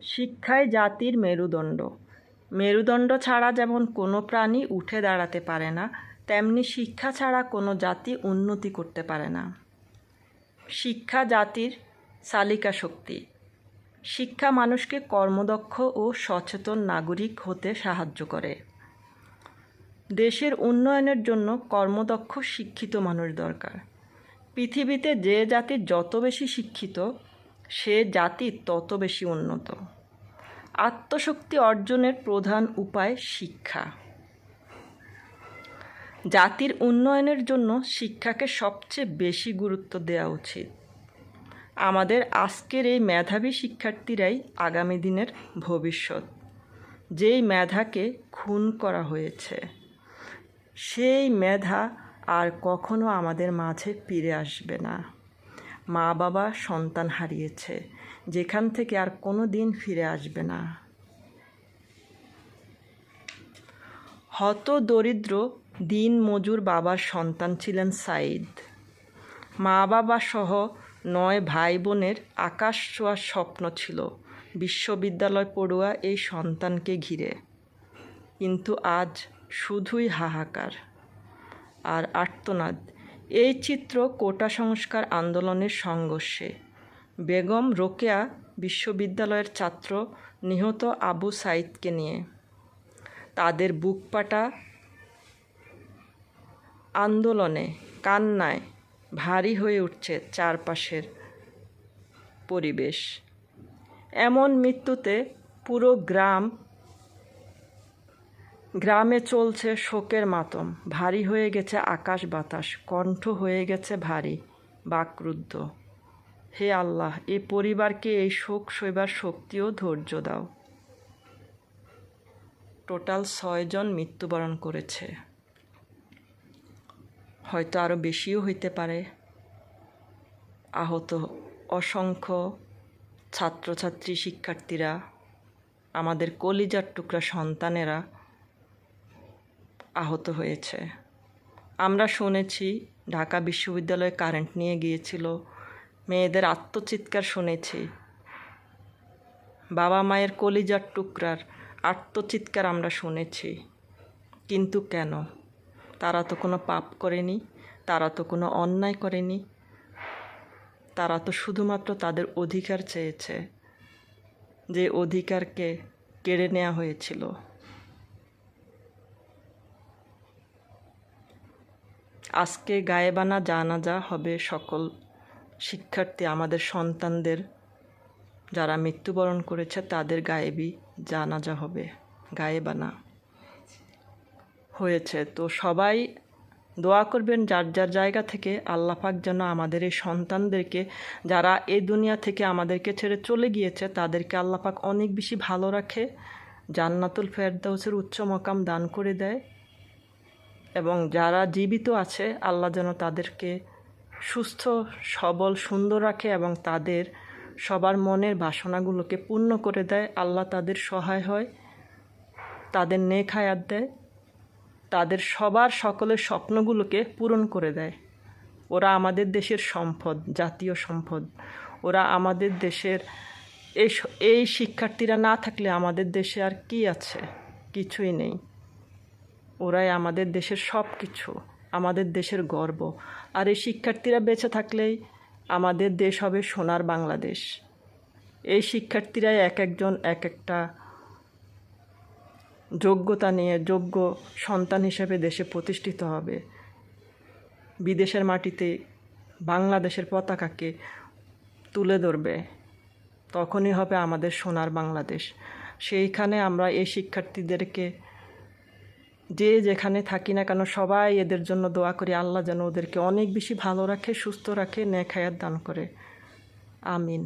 শিক্ষাই জাতির মেরুদণ্ড। মেরুদণ্ড ছাড়া যেমন কোনো প্রাণী উঠে দাঁড়াতে পারে না, তেমনি শিক্ষা ছাড়া কোনো জাতি উন্নতি করতে পারে না। শিক্ষা জাতির চালিকা শক্তি। শিক্ষা মানুষকে কর্মদক্ষ ও সচেতন নাগরিক হতে সাহায্য করে। দেশের উন্নয়নের জন্য কর্মদক্ষ শিক্ষিত মানুষ দরকার। পৃথিবীতে যে জাতি যত বেশি শিক্ষিত, সে জাতি তত বেশি উন্নত। আত্মশক্তি অর্জনের প্রধান উপায় শিক্ষা। জাতির উন্নয়নের জন্য শিক্ষাকে সবচেয়ে বেশি গুরুত্ব দেওয়া উচিত। আমাদের আজকের এই মেধাবী শিক্ষার্থীরাই আগামী দিনের ভবিষ্যৎ। যেই মেধাকে খুন করা হয়েছে, সেই মেধা আর কখনো আমাদের মাঝে ফিরে আসবে না। মা বাবা সন্তান হারিয়েছে, যেখান থেকে আর কোনো দিন ফিরে আসবে না। হত দরিদ্র দিন মজুর বাবার সন্তান ছিলেন সাঈদ। মা বাবা সহ 9 ভাই বোনের আকাশ ছোঁয়ার স্বপ্ন ছিল বিশ্ববিদ্যালয় পড়ুয়া এই সন্তানকে ঘিরে। কিন্তু আজ শুধুই হাহাকার আর আর্তনাদ। এই চিত্র কোটা সংস্কার আন্দোলনের সংঘর্ষে। বেগম রোকেয়া বিশ্ববিদ্যালয়ের ছাত্র নিহত আবু সাঈদকে নিয়ে। তাদের বুকপাটা আন্দোলনে কান্নায় ভারী হয়ে উঠছে চারপাশের পরিবেশ। এমন মৃত্যুতে পুরো গ্রামে চলছে শোকের মাতম। ভারী হয়ে গেছে আকাশ বাতাস, কণ্ঠ হয়ে গেছে ভারী, বাকরুদ্ধ। হে আল্লাহ, এ পরিবারকে এই শোক সইবার শক্তি ও ধৈর্য দাও। টোটাল 6 জন মৃত্যুবরণ করেছে, হয়তো আরও বেশিও হইতে পারে। আহত অসংখ্য ছাত্রছাত্রী, শিক্ষার্থীরা, আমাদের কলিজার টুকরা সন্তানেরা আহত হয়েছে। আমরা শুনেছি ঢাকা বিশ্ববিদ্যালয়ে কারেন্ট নিয়ে গিয়েছিল, মেয়েদের আত্মচিৎকার শুনেছি, বাবা মায়ের কলিজার টুকরার আত্মচিৎকার আমরা শুনেছি। কিন্তু কেন? তারা তো কোনো পাপ করেনি, তারা তো কোনো অন্যায় করেনি, তারা তো শুধুমাত্র তাদের অধিকার চেয়েছে, যে অধিকারকে কেড়ে নেওয়া হয়েছিল। আজকে গায়েবানা জানাজা হবে সকল শিক্ষার্থী, আমাদের সন্তানদের যারা মৃত্যুবরণ করেছে তাদের গায়েবী জানাজা হবে, গায়েবানা হয়েছে। তো সবাই দোয়া করবেন যার যার জায়গা থেকে, আল্লাহ পাক যেন আমাদের এই সন্তানদেরকে, যারা এই দুনিয়া থেকে আমাদেরকে ছেড়ে চলে গিয়েছে, তাদেরকে আল্লাহ পাক অনেক বেশি ভালো রাখে, জান্নাতুল ফেরদাউসের উচ্চ মকাম দান করে দেয়। এবং যারা জীবিত আছে, আল্লাহ যেন তাদেরকে সুস্থ সবল সুন্দর রাখে এবং তাদের সবার মনের বাসনাগুলোকে পূর্ণ করে দেয়। আল্লাহ তাদের সহায় হয়, তাদের নেক হায়াত দেয়, তাদের সবার সকলের স্বপ্নগুলোকে পূরণ করে দেয়। ওরা আমাদের দেশের সম্পদ, জাতীয় সম্পদ। ওরা আমাদের দেশের এই শিক্ষার্থীরা না থাকলে আমাদের দেশে আর কি আছে? কিছুই নেই। ওরাই আমাদের দেশের সব কিছু, আমাদের দেশের গর্ব। আর এই শিক্ষার্থীরা বেঁচে থাকলেই আমাদের দেশ হবে সোনার বাংলাদেশ। এই শিক্ষার্থীরাই এক একজন এক একটা যোগ্যতা নিয়ে যোগ্য সন্তান হিসেবে দেশে প্রতিষ্ঠিত হবে। বিদেশের মাটিতে বাংলাদেশের পতাকাকে তুলে ধরবে, তখনই হবে আমাদের সোনার বাংলাদেশ। সেইখানে আমরা এই শিক্ষার্থীদেরকে যে যেখানে থাকি না কেন সবাই এদের জন্য দোয়া করি, আল্লাহ যেন ওদেরকে অনেক বেশি ভালো রাখে, সুস্থ রাখে, নেক হায়াত দান করে। আমিন।